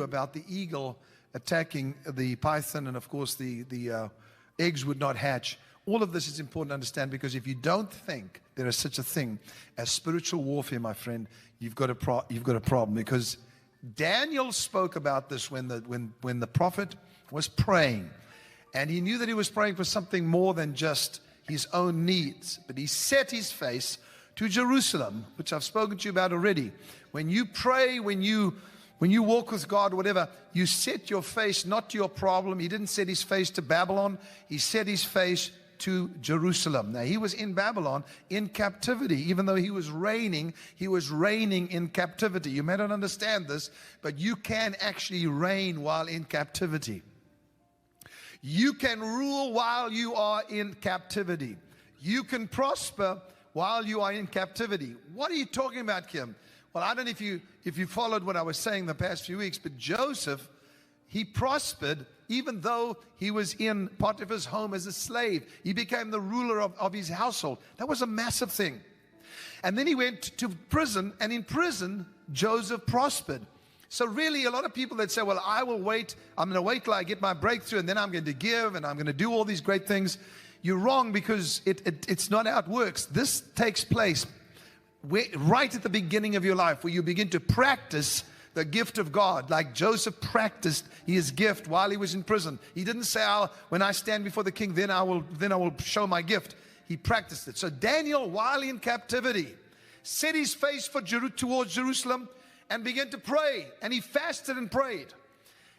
about the eagle attacking the python, and of course the eggs would not hatch. All of this is important to understand, because if you don't think there is such a thing as spiritual warfare, my friend, you've got a problem. Because Daniel spoke about this when the prophet was praying, and he knew that he was praying for something more than just his own needs. But he set his face to Jerusalem, which I've spoken to you about already. When you pray, when you walk with God, whatever, you set your face not to your problem. He didn't set his face to Babylon. He set his face to Jerusalem. Now, he was in Babylon in captivity. Even though he was reigning in captivity. You may not understand this, but you can actually reign while in captivity. You can rule while you are in captivity. You can prosper while you are in captivity. What are you talking about, Kim? Well, I don't know if you followed what I was saying the past few weeks, but Joseph, he prospered even though he was in Potiphar's home as a slave. He became the ruler of his household. That was a massive thing. And then he went to prison, and in prison, Joseph prospered. So really, a lot of people that say, well, I'm going to wait till I get my breakthrough, and then I'm going to give, and I'm going to do all these great things. You're wrong, because it's not how it works. This takes place right at the beginning of your life, where you begin to practice the gift of God, like Joseph practiced his gift while he was in prison. He didn't say, when I stand before the king, then I will show my gift. He practiced it. So Daniel, while in captivity, set his face towards Jerusalem and began to pray. And he fasted and prayed.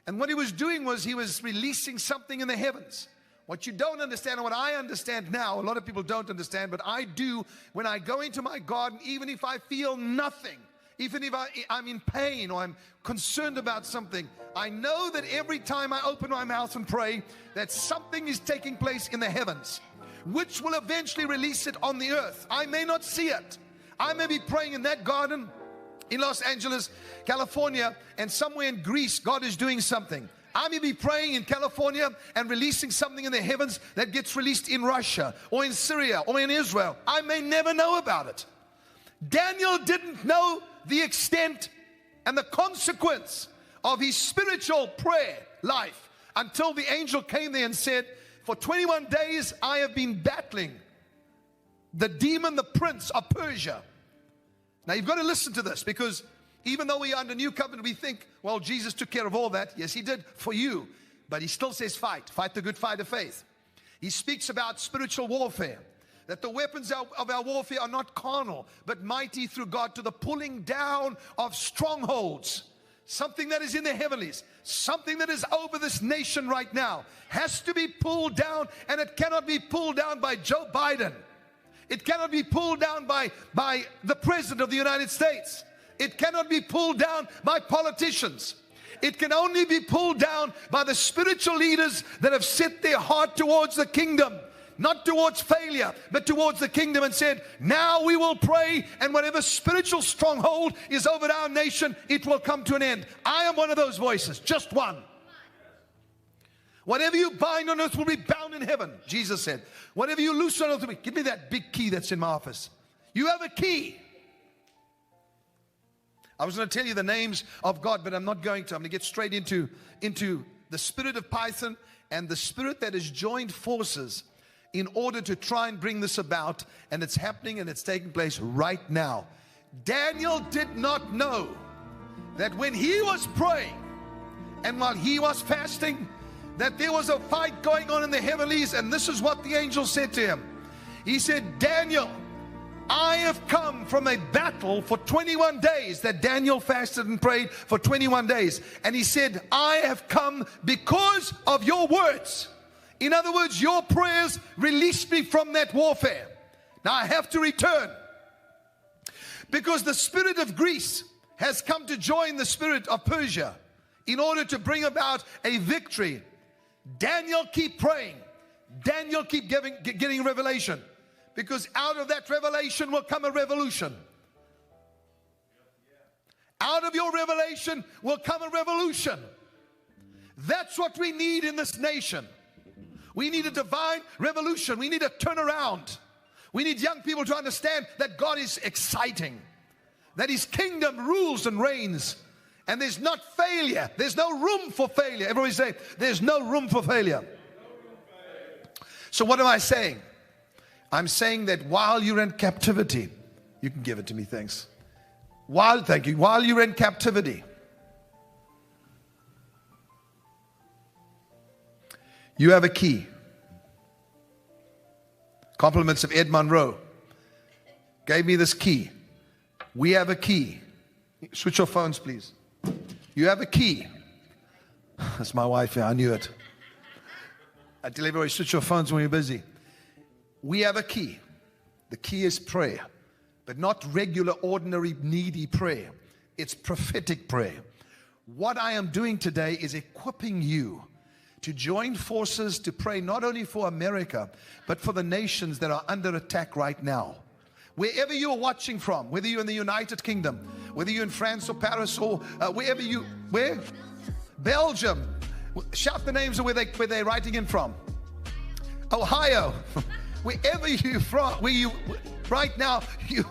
And what he was doing was he was releasing something in the heavens. What you don't understand, and what I understand now, a lot of people don't understand, but I do, when I go into my garden, even if I feel nothing, even if I'm in pain or I'm concerned about something, I know that every time I open my mouth and pray, that something is taking place in the heavens, which will eventually release it on the earth. I may not see it. I may be praying in that garden in Los Angeles, California, and somewhere in Greece, God is doing something. I may be praying in California and releasing something in the heavens that gets released in Russia or in Syria or in Israel. I may never know about it. Daniel didn't know the extent and the consequence of his spiritual prayer life until the angel came there and said, for 21 days I have been battling the demon, the prince of Persia. Now you've got to listen to this, because even though we are under new covenant, we think, well, Jesus took care of all that. Yes, he did for you. But he still says fight the good fight of faith. He speaks about spiritual warfare, that the weapons of our warfare are not carnal, but mighty through God to the pulling down of strongholds. Something that is in the heavenlies, something that is over this nation right now, has to be pulled down, and it cannot be pulled down by Joe Biden. It cannot be pulled down by the President of the United States. It cannot be pulled down by politicians. It can only be pulled down by the spiritual leaders that have set their heart towards the kingdom. Not towards failure, but towards the kingdom, and said, now we will pray, and whatever spiritual stronghold is over our nation, it will come to an end. I am one of those voices, just one. Whatever you bind on earth will be bound in heaven, Jesus said. Whatever you loose on earth will be. Give me that big key that's in my office. You have a key. I was going to tell you the names of God, but I'm not going to. I'm going to get straight into the spirit of Python and the spirit that has joined forces in order to try and bring this about. And it's happening, and it's taking place right now. Daniel did not know that when he was praying and while he was fasting, that there was a fight going on in the heavenlies. And this is what the angel said to him. He said, Daniel, I have come from a battle for 21 days. That Daniel fasted and prayed for 21 days. And he said, I have come because of your words. In other words, your prayers released me from that warfare. Now I have to return, because the spirit of Greece has come to join the spirit of Persia in order to bring about a victory. Daniel, keep praying. Daniel, keep getting revelation, because out of that revelation will come a revolution. Out of your revelation will come a revolution. That's what we need in this nation. We need a divine revolution. We need a turnaround. We need young people to understand that God is exciting, that His kingdom rules and reigns, And there's not failure. There's no room for failure. Everybody say, there's no room for failure. So what am I saying? I'm saying that while you're in captivity, you can give it to me, thanks. Thank you. While you're in captivity, you have a key. Compliments of Ed Monroe. Gave me this key. We have a key. Switch your phones, please. You have a key. That's my wife here. I knew it. I tell everybody, switch your phones when you're busy. We have a key. The key is prayer. But not regular, ordinary, needy prayer. It's prophetic prayer. What I am doing today is equipping you to join forces to pray not only for America, but for the nations that are under attack right now. Wherever you are watching from, whether you're in the United Kingdom, whether you're in France or Paris or where? Belgium. Shout the names of where they're writing in from. Ohio. Wherever you're from, right now, you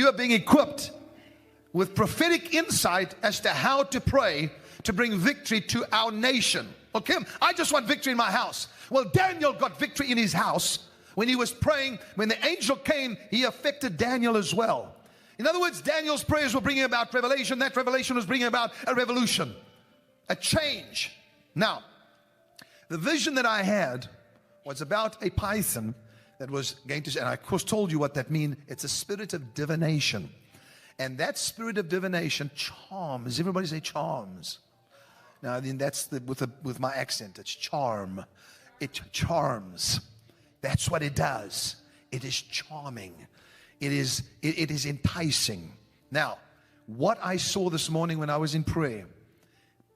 are being equipped with prophetic insight as to how to pray to bring victory to our nation. Okay, I just want victory in my house. Well, Daniel got victory in his house when he was praying. When the angel came, he affected Daniel as well. In other words, Daniel's prayers were bringing about revelation. That revelation was bringing about a revolution, a change. Now, the vision that I had was about a python that was going to, and I of course told you what that means. It's a spirit of divination. And that spirit of divination charms. Everybody say charms. Now, I mean, that's with my accent. It's charm. It charms. That's what it does. It is charming. It is enticing. Now, what I saw this morning when I was in prayer,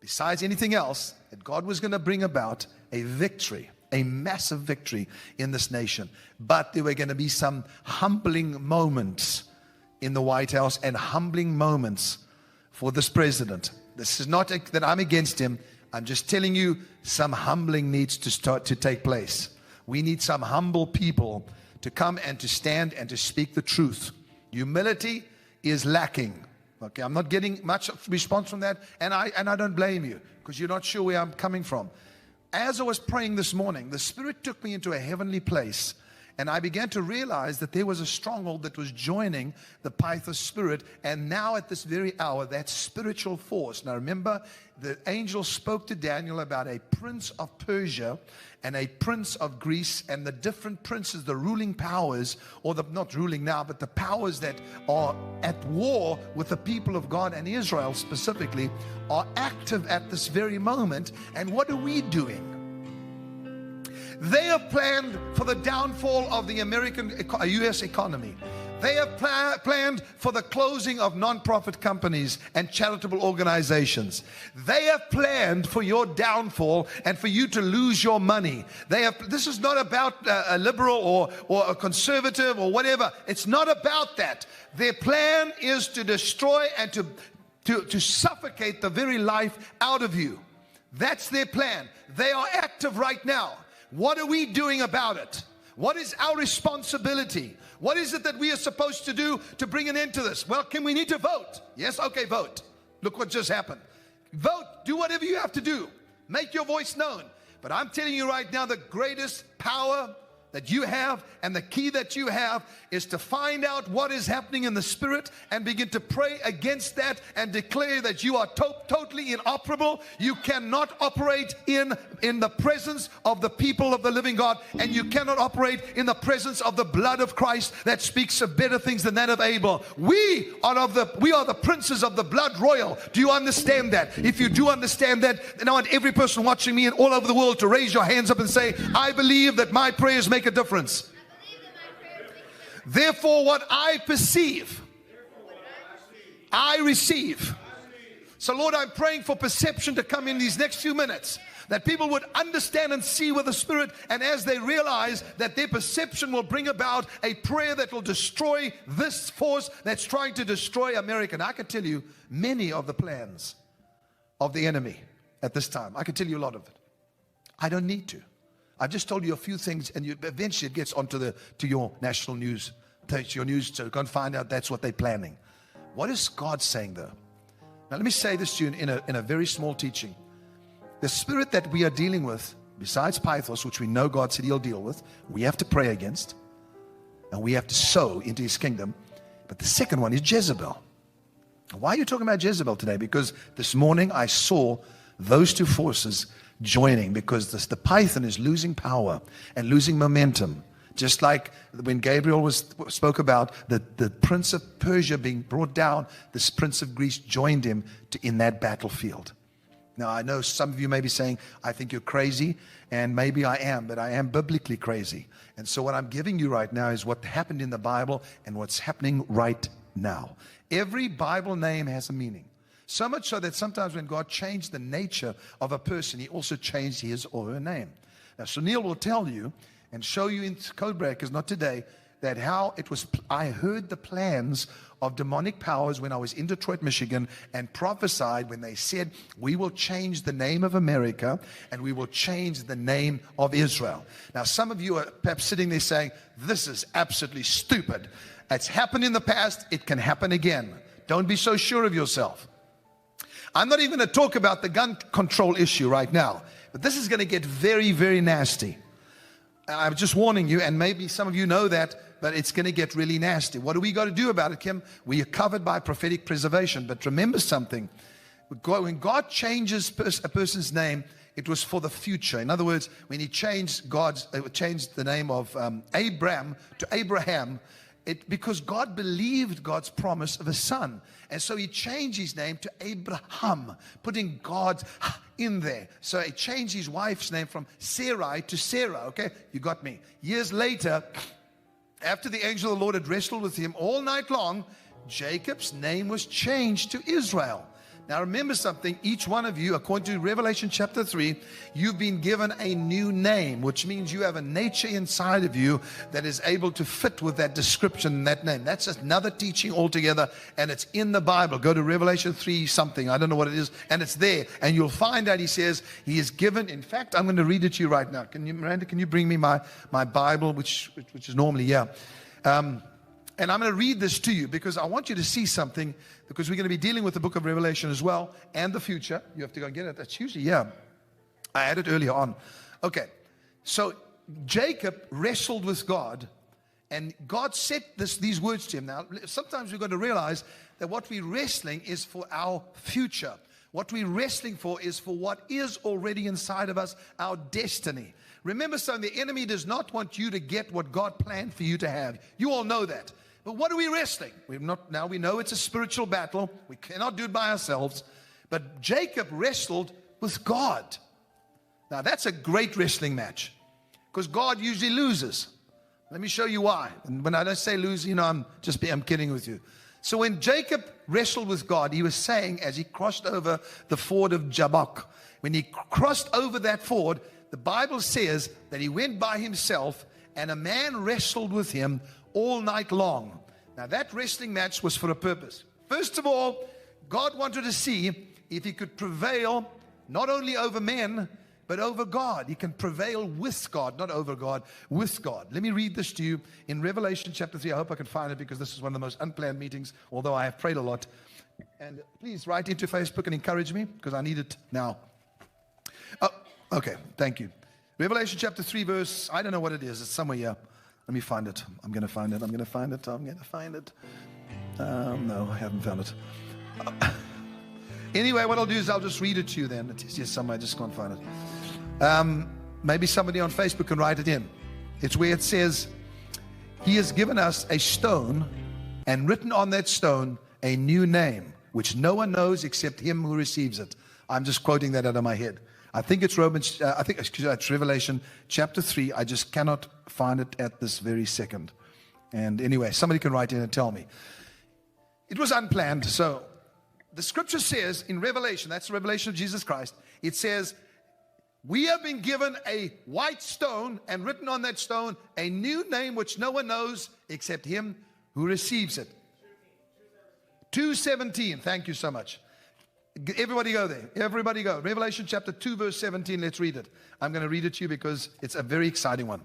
besides anything else, that God was going to bring about a victory, a massive victory in this nation. But there were going to be some humbling moments in the White House and humbling moments for this president. This is not that I'm against him. I'm just telling you some humbling needs to start to take place. We need some humble people to come and to stand and to speak the truth. Humility is lacking. Okay, I'm not getting much response from that, and I don't blame you because you're not sure where I'm coming from. As I was praying this morning, the Spirit took me into a heavenly place, and I began to realize that there was a stronghold that was joining the Python spirit, and now at this very hour, that spiritual force. Now remember, the angel spoke to Daniel about a prince of Persia and a prince of Greece, and the different princes, the ruling powers, or the not ruling now, but the powers that are at war with the people of God and Israel specifically, are active at this very moment. And what are we doing? They have planned for the downfall of the U.S. economy. They have planned for the closing of non-profit companies and charitable organizations. They have planned for your downfall and for you to lose your money. This is not about a liberal or a conservative or whatever. It's not about that. Their plan is to destroy and to suffocate the very life out of you. That's their plan. They are active right now. What are we doing about it? What is our responsibility? What is it that we are supposed to do to bring an end to this? Well, we need to vote? Yes, okay, vote. Look what just happened. Vote. Do whatever you have to do. Make your voice known. But I'm telling you right now, the greatest power that you have and the key that you have is to find out what is happening in the spirit and begin to pray against that and declare that you are totally inoperable. You cannot operate in the presence of the people of the living God, and you cannot operate in the presence of the blood of Christ that speaks of better things than that of Abel. We are the princes of the blood royal. Do you understand that? If you do understand that, then I want every person watching me and all over the world to raise your hands up and say, I believe that my prayers make a difference. Therefore, what I perceive, I receive. So, Lord, I'm praying for perception to come in these next few minutes, that people would understand and see with the Spirit, and as they realize that their perception will bring about a prayer that will destroy this force that's trying to destroy America. And I can tell you many of the plans of the enemy at this time. I can tell you a lot of it. I don't need to. I've just told you a few things, and eventually it gets onto to your national news, your news, so you can find out that's what they're planning. What is God saying though? Now let me say this to you in a very small teaching. The spirit that we are dealing with, besides Pythos, which we know God said He'll deal with, we have to pray against, and we have to sow into His kingdom. But the second one is Jezebel. Why are you talking about Jezebel today? Because this morning I saw those two forces joining, because the python is losing power and losing momentum. Just like when Gabriel spoke about the prince of Persia being brought down, this prince of Greece joined him in that battlefield. Now, I know some of you may be saying, I think you're crazy, and maybe I am, but I am biblically crazy. And so what I'm giving you right now is what happened in the Bible and what's happening right now. Every Bible name has a meaning. So much so that sometimes when God changed the nature of a person, He also changed his or her name. Now, Sunil will tell you and show you in Code Breakers, not today, that how it was. I heard the plans of demonic powers when I was in Detroit, Michigan, and prophesied when they said, we will change the name of America and we will change the name of Israel. Now, some of you are perhaps sitting there saying, this is absolutely stupid. It's happened in the past. It can happen again. Don't be so sure of yourself. I'm not even going to talk about the gun control issue right now, but this is going to get very, very nasty. I'm just warning you, and maybe some of you know that, but it's going to get really nasty. What do we got to do about it, Kim? We are covered by prophetic preservation. But remember something. When God changes a person's name, it was for the future. In other words, when He changed the name of Abram to Abraham, because God believed God's promise of a son. And so He changed his name to Abraham, putting God in there. So He changed his wife's name from Sarai to Sarah. Okay, you got me. Years later, after the angel of the Lord had wrestled with him all night long, Jacob's name was changed to Israel. Now remember something, each one of you, according to Revelation chapter 3, you've been given a new name, which means you have a nature inside of you that is able to fit with that description, that name. That's another teaching altogether, and it's in the Bible. Go to Revelation 3 something, I don't know what it is, and it's there. And you'll find out He says He is given, in fact, I'm going to read it to you right now. Miranda, can you bring me my Bible, which is normally, yeah. And I'm going to read this to you because I want you to see something, because we're going to be dealing with the book of Revelation as well and the future. You have to go and get it. That's usually, yeah. I had it earlier on. Okay. So Jacob wrestled with God, and God said these words to him. Now, sometimes we've got to realize that what we're wrestling is for our future. What we're wrestling for is for what is already inside of us, our destiny. Remember something, the enemy does not want you to get what God planned for you to have. You all know that. But what are we wrestling? Now we know it's a spiritual battle. We cannot do it by ourselves. But Jacob wrestled with God. Now that's a great wrestling match, because God usually loses. Let me show you why. And when I don't say lose, I'm kidding with you. So when Jacob wrestled with God, he was saying, as he crossed over the ford of Jabbok, when he crossed over that ford, the Bible says that he went by himself and a man wrestled with him all night long. Now that wrestling match was for a purpose. First of all, God wanted to see if He could prevail not only over men, but over God. He can prevail with God, not over God, with God. Let me read this to you in Revelation chapter 3. I hope I can find it, because this is one of the most unplanned meetings, although I have prayed a lot. And please write into Facebook and encourage me, because I need it now. Oh, okay, thank you. Revelation chapter 3 verse, I don't know what it is. It's somewhere here. Let me find it. I'm going to find it. No, I haven't found it. Anyway, what I'll do is I'll just read it to you then. It's here somewhere. I just can't find it. Maybe somebody on Facebook can write it in. It's where it says, He has given us a stone, and written on that stone a new name, which no one knows except him who receives it. I'm just quoting that out of my head. I think it's it's Revelation chapter 3. I just cannot find it at this very second. And anyway, somebody can write in and tell me. It was unplanned. So the scripture says in Revelation, that's the revelation of Jesus Christ. It says, we have been given a white stone, and written on that stone a new name which no one knows except him who receives it. 2:17. Thank you so much. Everybody go there. Everybody go. Revelation chapter 2 verse 17. Let's read it. I'm going to read it to you because it's a very exciting one.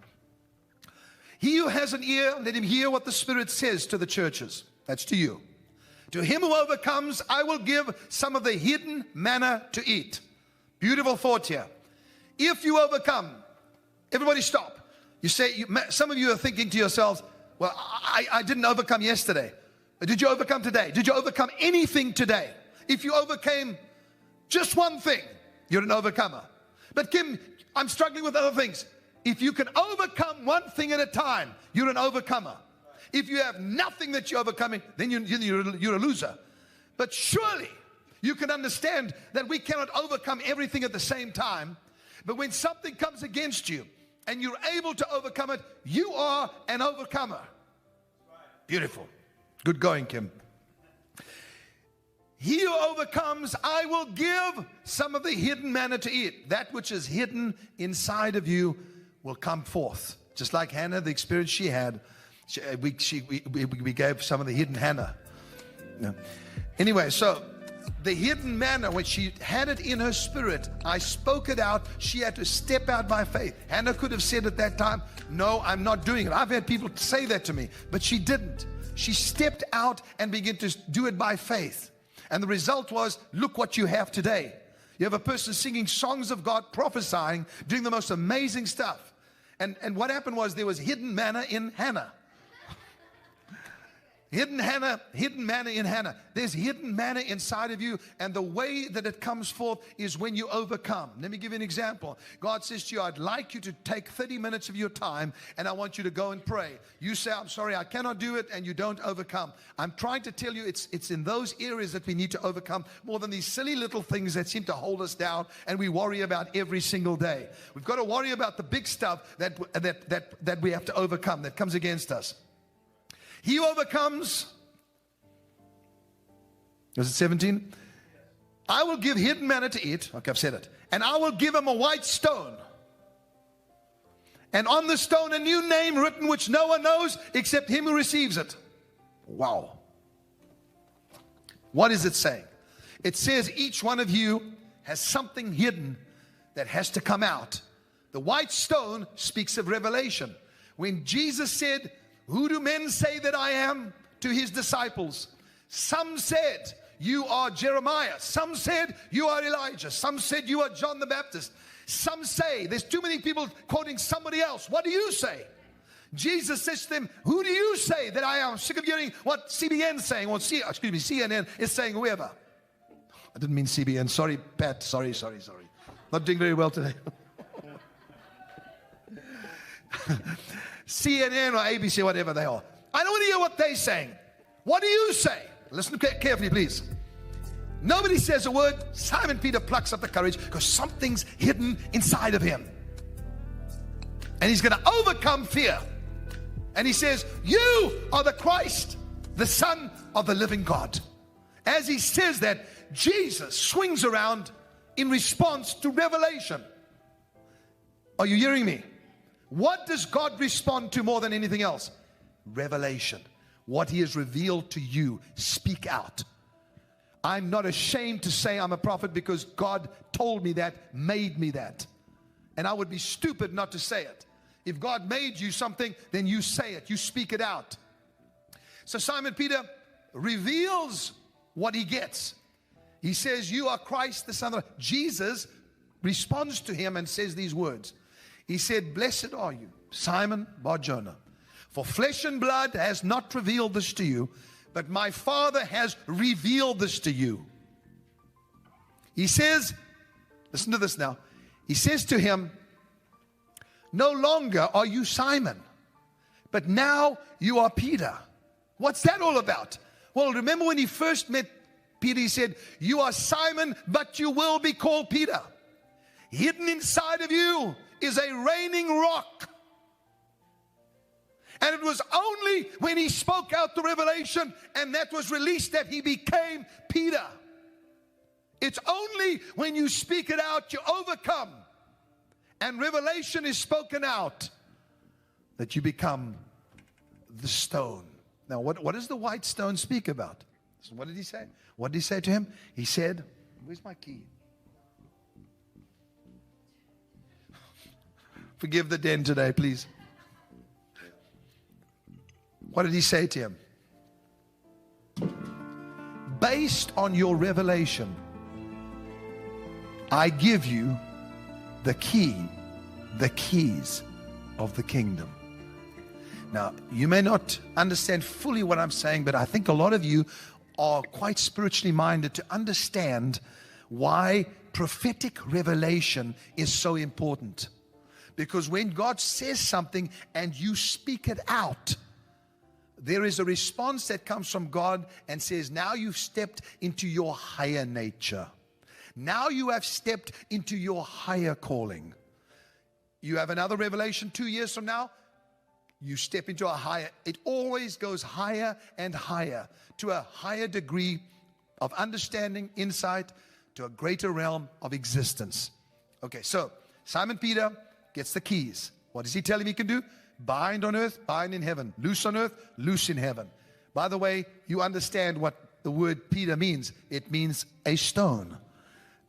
He who has an ear, let him hear what the Spirit says to the churches. That's to you. To him who overcomes, I will give some of the hidden manna to eat. Beautiful thought here. If you overcome, everybody stop. You say, some of you are thinking to yourselves, well, I didn't overcome yesterday. Did you overcome today? Did you overcome anything today? If you overcame just one thing, you're an overcomer. But Kim, I'm struggling with other things. If you can overcome one thing at a time, you're an overcomer. If you have nothing that you're overcoming, then you're a loser. But surely you can understand that we cannot overcome everything at the same time. But when something comes against you and you're able to overcome it, you are an overcomer. Beautiful. Good going, Kim. He who overcomes, I will give some of the hidden manna to eat. That which is hidden inside of you will come forth. Just like Hannah, the experience she had. We gave some of the hidden Hannah. Yeah. Anyway, so the hidden manna, when she had it in her spirit, I spoke it out. She had to step out by faith. Hannah could have said at that time, no, I'm not doing it. I've had people say that to me, but she didn't. She stepped out and began to do it by faith. And the result was, look what you have today. You have a person singing songs of God, prophesying, doing the most amazing stuff. And what happened was there was hidden manna in Hannah. Hidden manna in Hannah. There's hidden manna inside of you, and the way that it comes forth is when you overcome. Let me give you an example. God says to you, I'd like you to take 30 minutes of your time, and I want you to go and pray. You say, I'm sorry, I cannot do it, and you don't overcome. I'm trying to tell you it's in those areas that we need to overcome more than these silly little things that seem to hold us down and we worry about every single day. We've got to worry about the big stuff that we have to overcome, that comes against us. He who overcomes, was it 17? I will give hidden manna to eat. Okay, I've said it. And I will give him a white stone. And on the stone a new name written which no one knows except him who receives it. Wow. What is it saying? It says each one of you has something hidden that has to come out. The white stone speaks of revelation. When Jesus said, who do men say that I am? To his disciples. Some said, you are Jeremiah. Some said, you are Elijah. Some said, you are John the Baptist. Some say, there's too many people quoting somebody else. What do you say? Jesus says to them, who do you say that I am? I'm sick of hearing what CBN is saying, or CNN is saying, whoever. I didn't mean CBN. Sorry, Pat. Sorry. Not doing very well today. CNN or ABC, whatever they are. I don't want to hear what they're saying. What do you say? Listen carefully, please. Nobody says a word. Simon Peter plucks up the courage because something's hidden inside of him. And he's going to overcome fear. And he says, you are the Christ, the Son of the living God. As he says that, Jesus swings around in response to revelation. Are you hearing me? What does God respond to more than anything else? Revelation. What he has revealed to you, speak out. I'm not ashamed to say I'm a prophet because God told me that, made me that. And I would be stupid not to say it. If God made you something, then you say it, you speak it out. So Simon Peter reveals what he gets. He says, you are Christ, the Son of God. Jesus responds to him and says these words. He said, blessed are you, Simon Bar-Jonah, for flesh and blood has not revealed this to you, but my Father has revealed this to you. He says, listen to this now. He says to him, no longer are you Simon, but now you are Peter. What's that all about? Well, remember when he first met Peter, he said, you are Simon, but you will be called Peter. Hidden inside of you is a reigning rock. And it was only when he spoke out the revelation and that was released that he became Peter. It's only when you speak it out, you overcome. And revelation is spoken out that you become the stone. Now, what does the white stone speak about? So what did he say? What did he say to him? He said, where's my key? Forgive the den today, please. What did he say to him? based on your revelation, I give you the keys of the kingdom. Now, you may not understand fully what I'm saying, but I think a lot of you are quite spiritually minded to understand why prophetic revelation is so important. Because when God says something and you speak it out, there is a response that comes from God and says, now you've stepped into your higher nature. Now you have stepped into your higher calling. You have another revelation 2 years from now, you step into a higher. It always goes higher and higher to a higher degree of understanding, insight, to a greater realm of existence. Okay, so Simon Peter gets the keys. What does he tell him he can do? Bind on earth, bind in heaven. Loose on earth, loose in heaven. By the way, you understand what the word Peter means. It means a stone.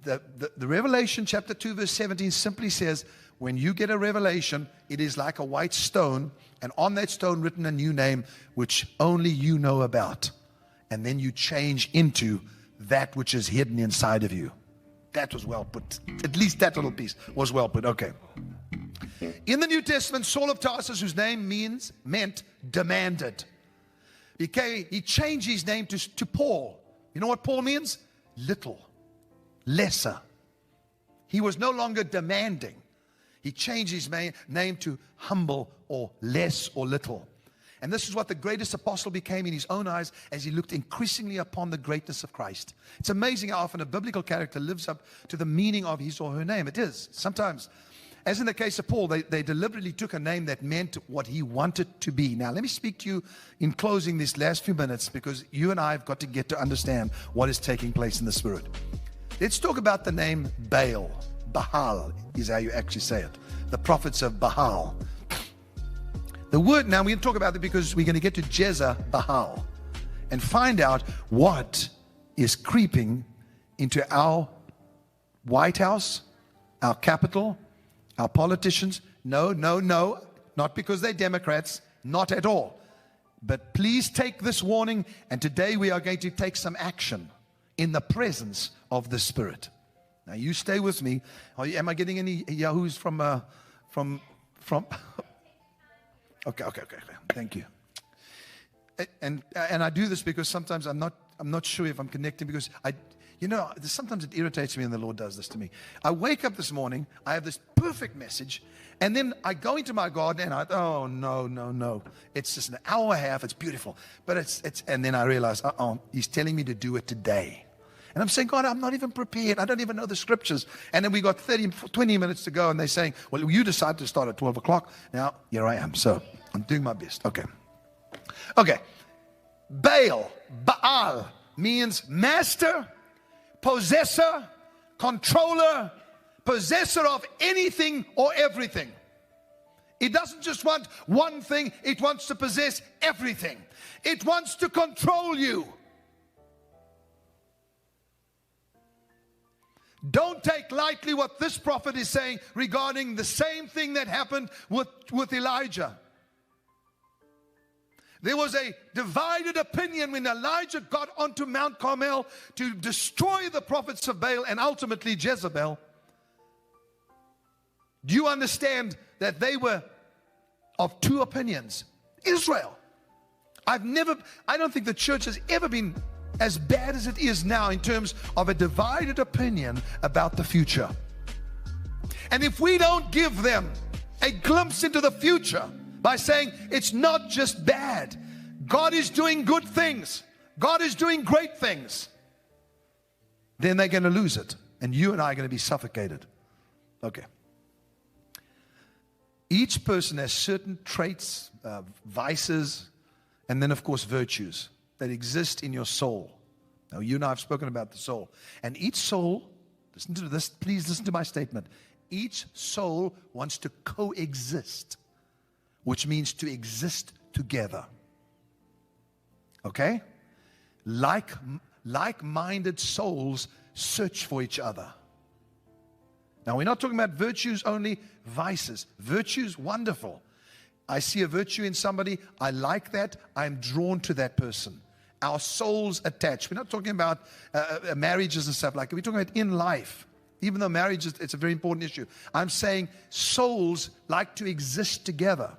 The Revelation chapter 2 verse 17 simply says, when you get a revelation, it is like a white stone, and on that stone written a new name, which only you know about. And then you change into that which is hidden inside of you. That was well put. At least that little piece was well put. Okay. In the New Testament, Saul of Tarsus, whose name meant demanded. He changed his name to Paul. You know what Paul means? Little, lesser. He was no longer demanding. He changed his name to humble or less or little. And this is what the greatest apostle became in his own eyes as he looked increasingly upon the greatness of Christ. It's amazing how often a biblical character lives up to the meaning of his or her name. It is. Sometimes, as in the case of Paul, they deliberately took a name that meant what he wanted to be. Now, let me speak to you in closing these last few minutes, because you and I have got to get to understand what is taking place in the Spirit. Let's talk about the name Baal. Baal is how you actually say it. The prophets of Baal. The word, now we're going to talk about it because we're going to get to Jezebel and find out what is creeping into our White House, our Capitol, our politicians. No, not because they're Democrats, not at all. But please take this warning, and today we are going to take some action in the presence of the Spirit. Now you stay with me. Am I getting any yahoos from Okay. Thank you. And I do this because sometimes I'm not sure if I'm connecting, because sometimes it irritates me when the Lord does this to me. I wake up this morning, I have this perfect message, and then I go into my garden and no. It's just an hour and a half, it's beautiful. But and then I realize, he's telling me to do it today. And I'm saying, God, I'm not even prepared. I don't even know the scriptures. And then we got 20 minutes to go, and they're saying, well, you decided to start at 12 o'clock. Now, here I am. So I'm doing my best. Okay. Baal means master, possessor, controller, possessor of anything or everything. It doesn't just want one thing. It wants to possess everything. It wants to control you. Don't take lightly what this prophet is saying regarding the same thing that happened with Elijah. There was a divided opinion when Elijah got onto Mount Carmel to destroy the prophets of Baal and ultimately Jezebel. Do you understand that they were of two opinions? Israel. I don't think the church has ever been as bad as it is now in terms of a divided opinion about the future. And if we don't give them a glimpse into the future by saying it's not just bad, God is doing good things, God is doing great things, then they're going to lose it, and you and I are going to be suffocated. Okay. Each person has certain traits, vices, and then of course virtues that exist in your soul. Now, you and I have spoken about the soul. And each soul, listen to this, please listen to my statement. Each soul wants to coexist, which means to exist together. Okay? Like-minded souls search for each other. Now, we're not talking about virtues only, vices. Virtues, wonderful. I see a virtue in somebody, I like that, I'm drawn to that person. our souls attached. We're not talking about marriages and stuff like that. We're talking about in life. Even though marriage it's a very important issue. I'm saying souls like to exist together.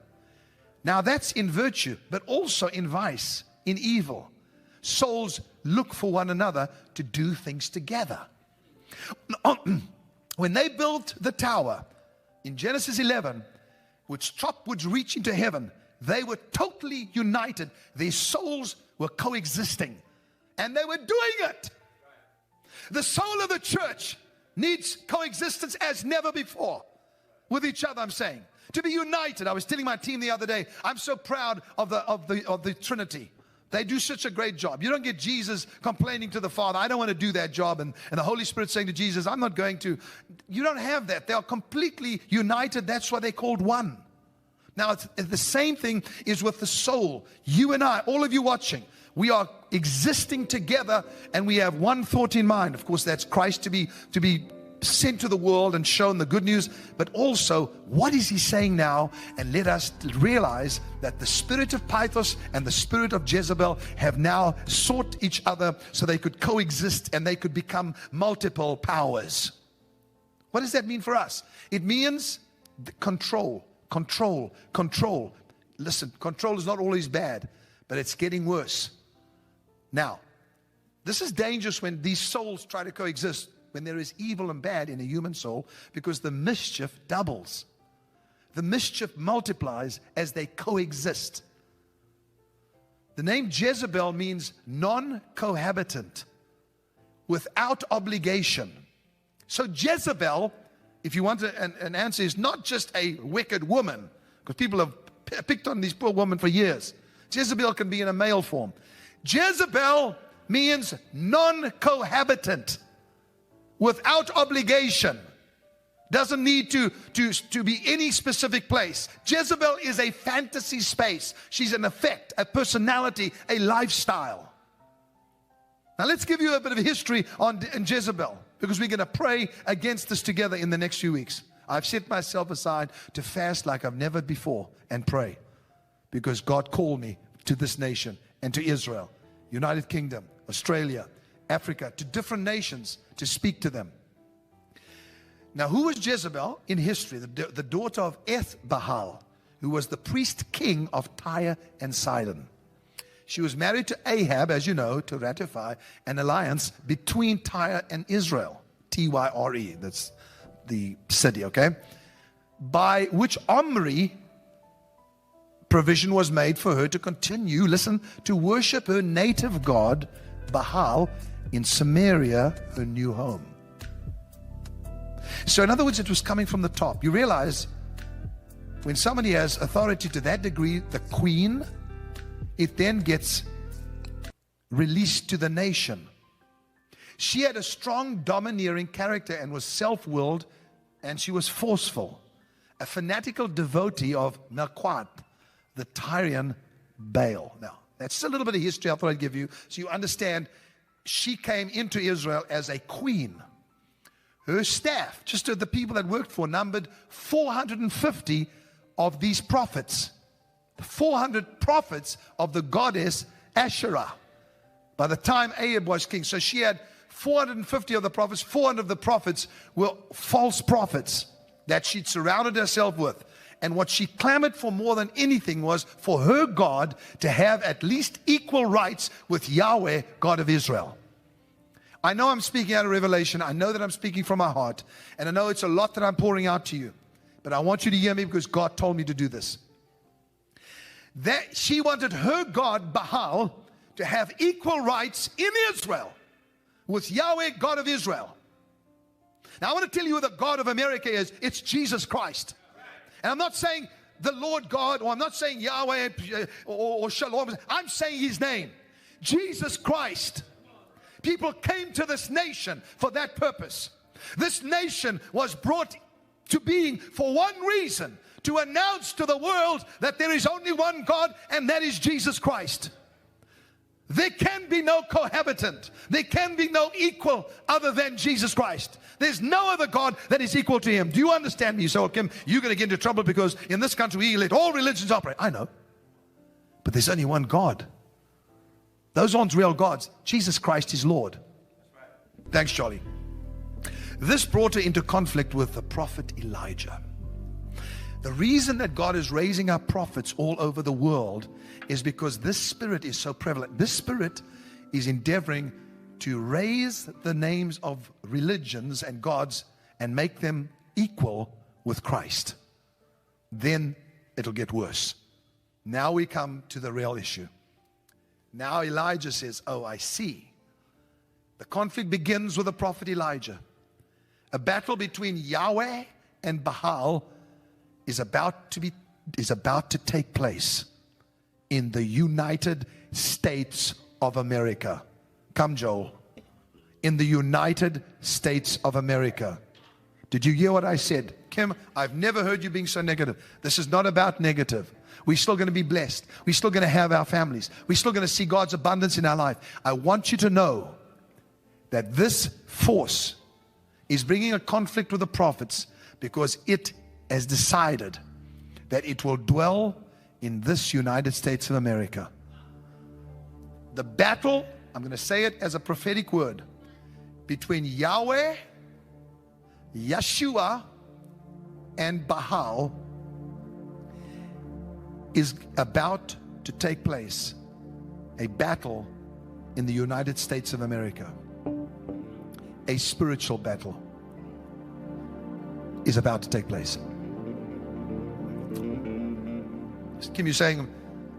Now that's in virtue, but also in vice, in evil. Souls look for one another to do things together. When they built the tower in Genesis 11, which top was reaching to heaven, they were totally united. Their souls were coexisting, and they were doing it. The soul of the church needs coexistence as never before with each other. I'm saying to be united. I was telling my team the other day, I'm so proud of the Trinity. They do such a great job. You don't get Jesus complaining to the Father, I don't want to do that job, and the Holy Spirit saying to Jesus, I'm not going to. You don't have that. They are completely united. That's why they're called one. Now, it's the same thing is with the soul. You and I, all of you watching, we are existing together, and we have one thought in mind. Of course, that's Christ to be sent to the world and shown the good news, but also what is he saying now? And let us realize that the spirit of Pythos and the spirit of Jezebel have now sought each other so they could coexist and they could become multiple powers. What does that mean for us? It means control. Listen, control is not always bad, but it's getting worse. Now, this is dangerous when these souls try to coexist, when there is evil and bad in a human soul, because the mischief doubles. The mischief multiplies as they coexist. The name Jezebel means non-cohabitant, without obligation. So Jezebel, if you want an answer, is not just a wicked woman, because people have picked on these poor women for years. Jezebel can be in a male form. Jezebel means non-cohabitant, without obligation. Doesn't need to be any specific place. Jezebel is a fantasy space. She's an effect, a personality, a lifestyle. Now let's give you a bit of history on Jezebel, because we're going to pray against this together in the next few weeks. I've set myself aside to fast like I've never before and pray, because God called me to this nation and to Israel, United Kingdom, Australia, Africa, to different nations to speak to them. Now, who was Jezebel in history? The daughter of Ethbaal, who was the priest king of Tyre and Sidon. She was married to Ahab, as you know, to ratify an alliance between Tyre and Israel. Tyre, that's the city, okay? By which Omri provision was made for her to continue, listen, to worship her native god, Baal, in Samaria, her new home. So in other words, it was coming from the top. You realize when somebody has authority to that degree, the queen, it then gets released to the nation. She had a strong domineering character and was self-willed, and she was forceful. A fanatical devotee of Melquat, the Tyrian Baal. Now, that's a little bit of history I thought I'd give you so you understand. She came into Israel as a queen. Her staff, just the people that worked for, numbered 450 of these prophets. 400 prophets of the goddess Asherah by the time Ahab was king. So she had 450 of the prophets. 400 of the prophets were false prophets that she'd surrounded herself with. And what she clamored for more than anything was for her God to have at least equal rights with Yahweh, God of Israel. I know I'm speaking out of revelation. I know that I'm speaking from my heart. And I know it's a lot that I'm pouring out to you. But I want you to hear me because God told me to do this. That she wanted her God, Baal, to have equal rights in Israel with Yahweh, God of Israel. Now I want to tell you who the God of America is. It's Jesus Christ. And I'm not saying the Lord God, or I'm not saying Yahweh or Shalom. I'm saying his name, Jesus Christ. People came to this nation for that purpose. This nation was brought to being for one reason, to announce to the world that there is only one God, and that is Jesus Christ. There can be no cohabitant. There can be no equal other than Jesus Christ. There's no other God that is equal to him. Do you understand me? You say, well, Kim, you're going to get into trouble because in this country we let all religions operate. I know. But there's only one God. Those aren't real gods. Jesus Christ is Lord. Thanks, Charlie. This brought her into conflict with the prophet Elijah. The reason that God is raising up prophets all over the world is because this spirit is so prevalent. This spirit is endeavoring to raise the names of religions and gods and make them equal with Christ. Then it'll get worse. Now we come to the real issue. Now Elijah says, oh, I see. The conflict begins with the prophet Elijah. A battle between Yahweh and Baal is about to take place in the United States of America. Come, Joel. In the United States of America. Did you hear what I said? Kim, I've never heard you being so negative. This is not about negative. We're still going to be blessed. We're still going to have our families. We're still going to see God's abundance in our life. I want you to know that this force is bringing a conflict with the prophets because it has decided that it will dwell in this United States of America. The battle, I'm going to say it as a prophetic word, between Yahweh, Yeshua, and Baal is about to take place. A battle in the United States of America. A spiritual battle is about to take place. Kim, you saying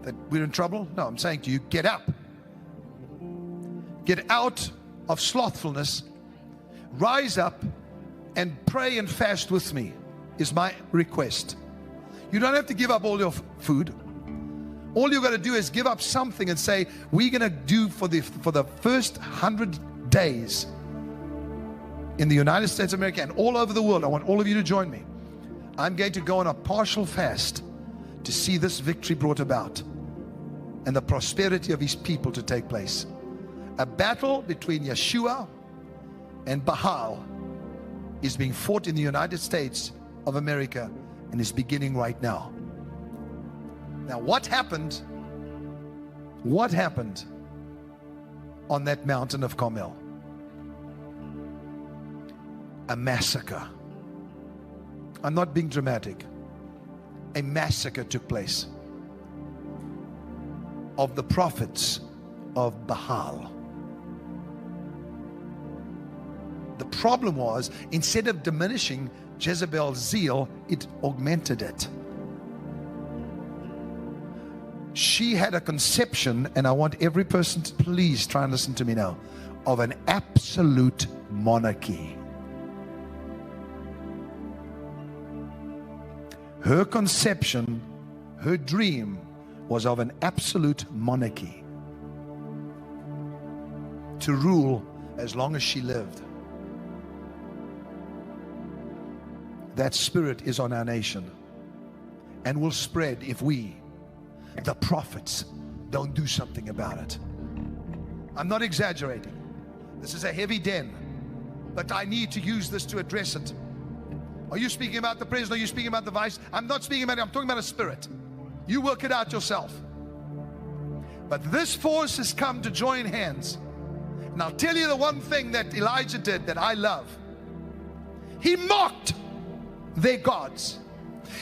that we're in trouble? No, I'm saying to you, get up. Get out of slothfulness. Rise up and pray and fast with me is my request. You don't have to give up all your food. All you got to do is give up something and say, we're going to do for the first 100 days in the United States of America and all over the world. I want all of you to join me. I'm going to go on a partial fast to see this victory brought about and the prosperity of his people to take place. A battle between Yeshua and Baal is being fought in the United States of America and is beginning right now. Now, what happened? What happened on that mountain of Carmel? A massacre. I'm not being dramatic. A massacre took place of the prophets of Baal. The problem was, instead of diminishing Jezebel's zeal, it augmented it. She had a conception, and I want every person to please try and listen to me now, of an absolute monarchy. Her conception, her dream was of an absolute monarchy, to rule as long as she lived. That spirit is on our nation and will spread if we, the prophets, don't do something about it. I'm not exaggerating. This is a heavy den, but I need to use this to address it. Are you speaking about the president? Are you speaking about the vice? I'm not speaking about it. I'm talking about a spirit. You work it out yourself. But this force has come to join hands. And I'll tell you the one thing that Elijah did that I love. He mocked their gods.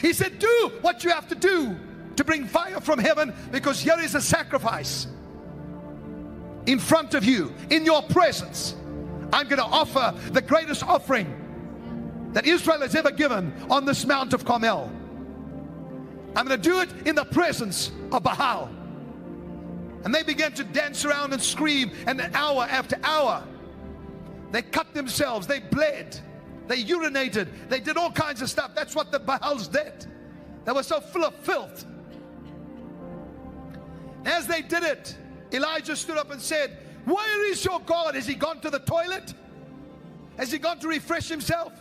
He said, do what you have to do to bring fire from heaven, because here is a sacrifice in front of you, in your presence. I'm going to offer the greatest offering that Israel has ever given on this Mount of Carmel. I'm going to do it in the presence of Baal. And they began to dance around and scream, and hour after hour they cut themselves, they bled, they urinated, they did all kinds of stuff. That's what the Baals did. They were so full of filth. As they did it, Elijah stood up and said, where is your God? Has he gone to the toilet? Has he gone to refresh himself?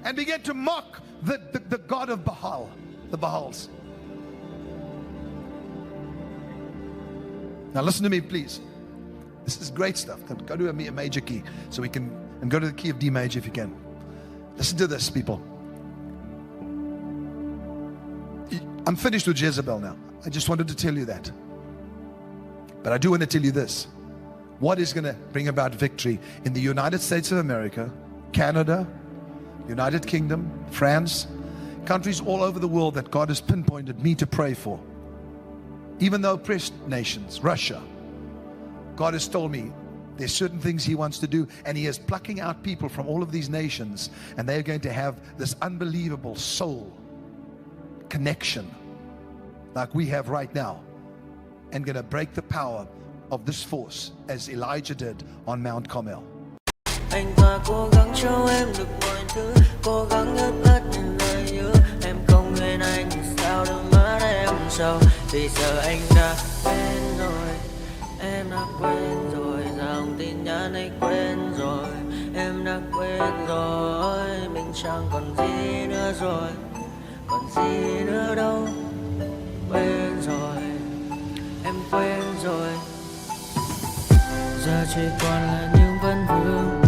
And began to mock the God of Baal, the Baals. Now listen to me, please. This is great stuff. Go to a major key so we can, and go to the key of D major if you can. Listen to this, people. I'm finished with Jezebel now. I just wanted to tell you that. But I do want to tell you this. What is going to bring about victory in the United States of America, Canada, United Kingdom, France, countries all over the world that God has pinpointed me to pray for. Even the oppressed nations, Russia. God has told me there's certain things He wants to do, and He is plucking out people from all of these nations, and they're going to have this unbelievable soul connection like we have right now, and going to break the power of this force as Elijah did on Mount Carmel. Anh ta cố gắng cho em được mọi thứ, cố gắng ướt át những lời nhớ. Em không quên anh thì sao đôi mắt em sầu. Vì giờ anh đã quên rồi, em đã quên rồi. Dòng tin nhắn anh quên rồi, em đã quên rồi. Mình chẳng còn gì nữa rồi, còn gì nữa đâu. Quên rồi, em quên rồi. Giờ chỉ còn là những vấn vương.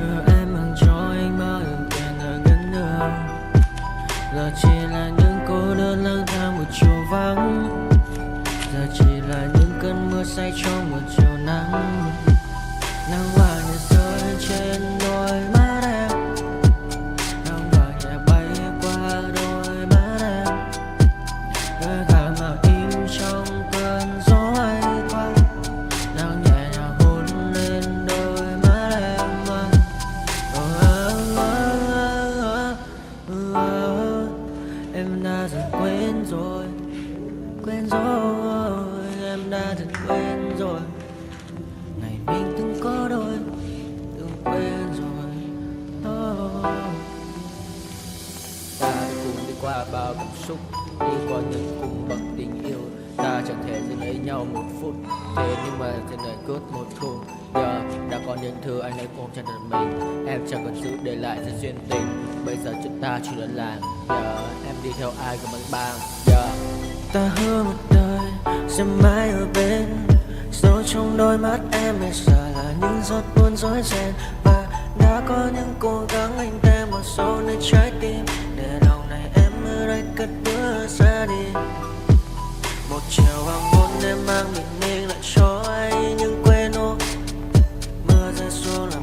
Đưa em mang cho anh bao ước tiền ở gần đường. Giờ chỉ là những cô đơn lang thang một chiều vắng. Giờ chỉ là những cơn mưa say trong một chiều nắng. Nắng vàng nhẹ rơi trên đôi mắt em. Nắng vàng nhẹ bay qua đôi mắt em. Đôi gà mà im trong cơn gió hay qua. Nắng nhẹ nhàng hôn lên đôi mắt em. Em đã dần quên rồi, quên rồi. Em đã dần quên rồi. Ngày mình từng có đôi, từng quên rồi. Ta đã cùng đi qua bao cảm xúc, đi qua những cung bậc tình yêu. Ta chẳng thể dừng lấy nhau một phút, thế nhưng mà trên đời cướp một thu. Giờ đã có những thứ anh ấy ôm trong đời mình, em chẳng còn giữ để lại sự duyên tình. Bây giờ chúng ta chỉ đơn làng, giờ em đi theo ai của mình bang. Giờ Ta hứa một đời sẽ mãi ở bên. Dấu trong đôi mắt em bây giờ là những giọt buồn rối ren. Và đã có những cố gắng anh tem vào sâu nơi trái tim, để lòng này em ở đây cất bước ra đi. Một chiều hoàng hôn em mang bình minh lại cho anh những quên ô. Mưa rơi xuống làm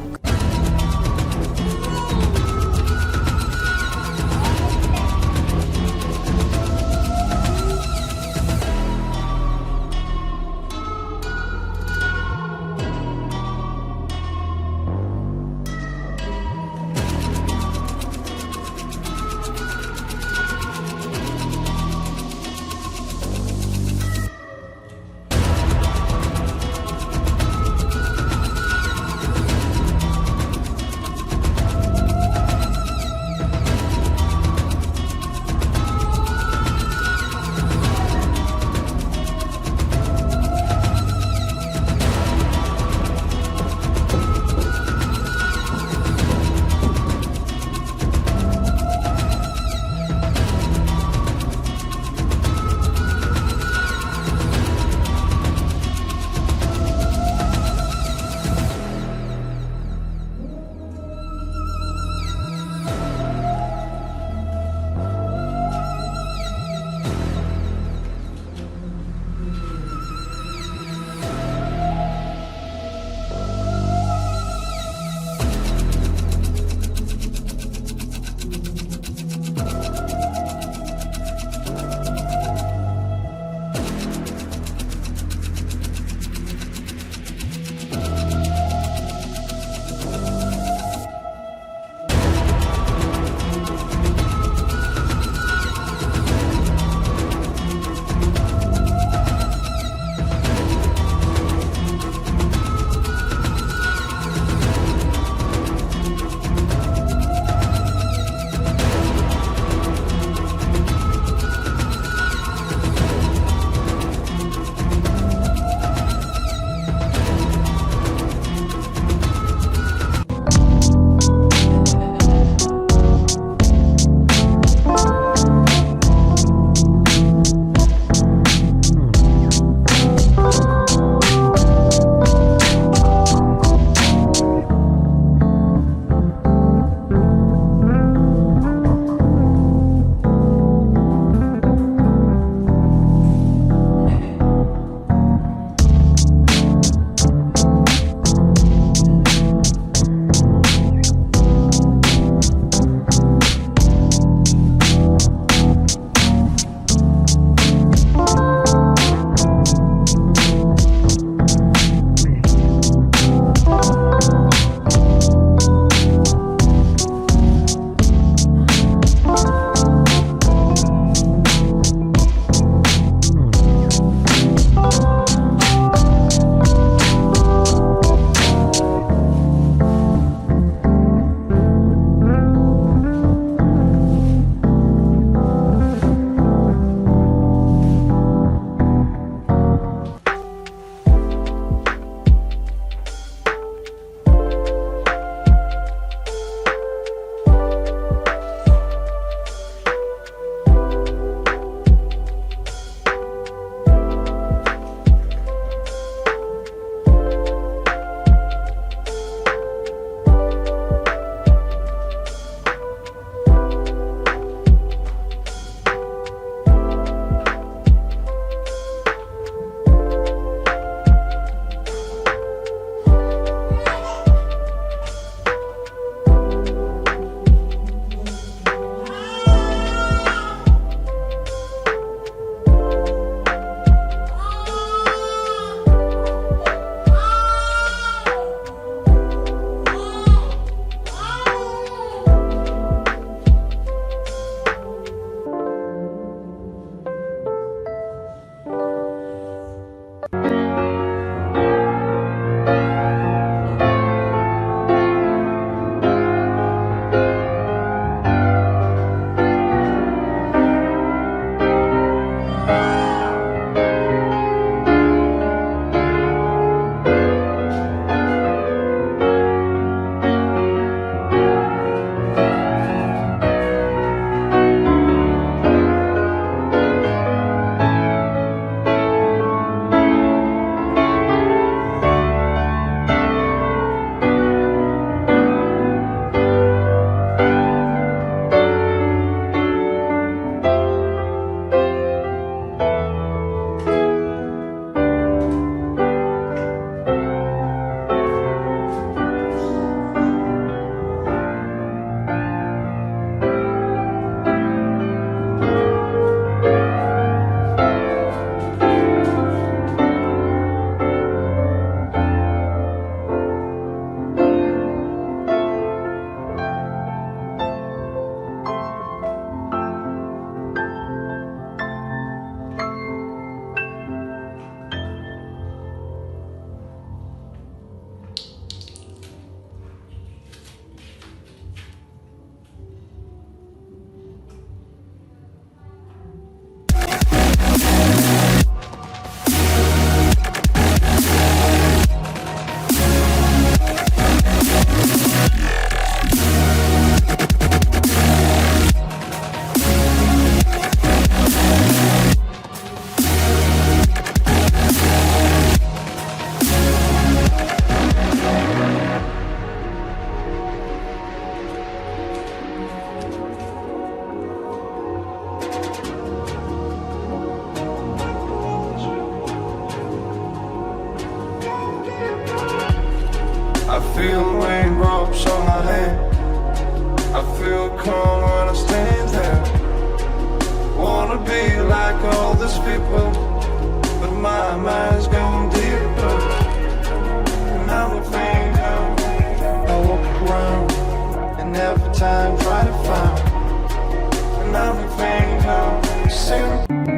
and every time try to find another thing to say.